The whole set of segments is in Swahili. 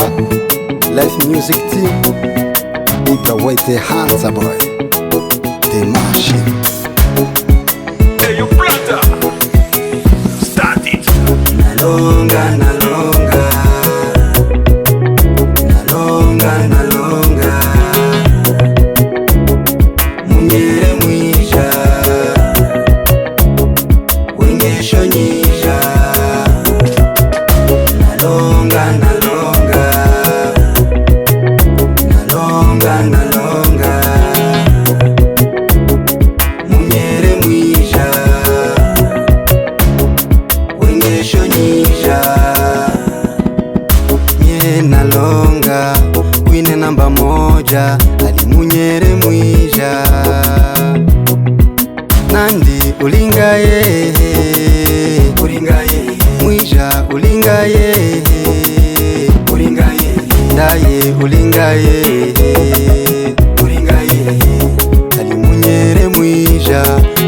Life Music Team, Ibra White Hansa Boy, The Machine. Hey, your brother, start it. Nalonga, nalonga, nalonga, nalonga, munyere mwisha, wengesho nyisha. Nalonga, nalonga, nalonga, nalonga, munyere mwisha, wengesho nyisha. Nye nalonga, wine namba moja, alimunyere mwisha. Nandi ulingaye, ulingaye, mwisha ulingaye, ulingaye, ndaye ulingaye, ulingaye, alimunyere mwisha,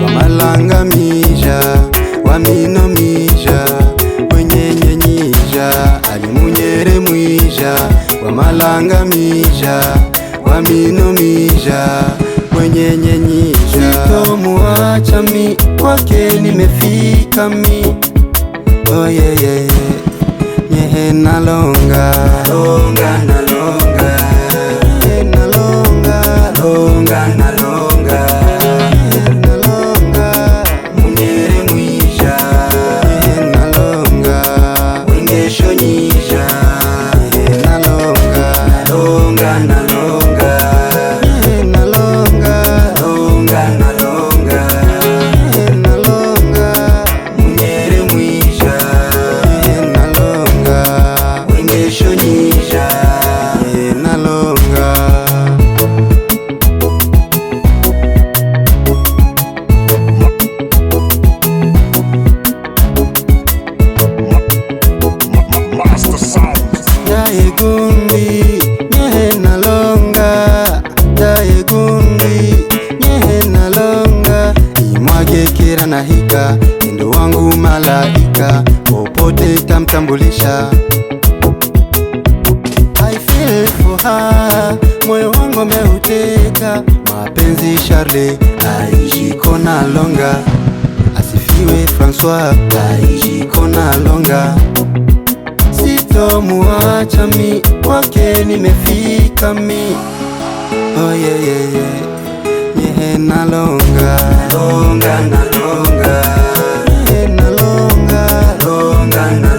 wamalanga misha, wamino misha, wenyenye nyisha, alimunyere mwisha, wamalanga misha, wamino misha, wenyenye nyisha. Sitomuacha mi, kwake nimefika mi. Oh yeah, yeah, yeah. Nyehe nalonga, nalonga, nalonga, nyehe nalonga, nalonga, nalonga, nyehe nalonga, munyere mwisha, nyehe nalonga, wengesho nyisha, nyehe nalonga, nalonga, nalonga, nyehe nalonga, nalonga, nalonga, nyehe nalonga, munyere mwisha, nyehe nalonga, wengesho nyisha, nyehe nalonga. Master Sound. Daye gundi, nyehe nalonga, daye gundi, nyehe nalonga. Imwage kira na hika, ndo wangu malaika, popote tamtambulisha. I feel for her, moyo wangu ameuteka, mapenzi Charlie, aijiko nalonga. Asifiwe Francois, aijiko nalonga. Sitomuacha mi, kwake nimefika mi. Oh yeah, yeah, yeah. Nyehe nalonga, nalonga, nalonga, nyehe nalonga, nalonga, nalonga.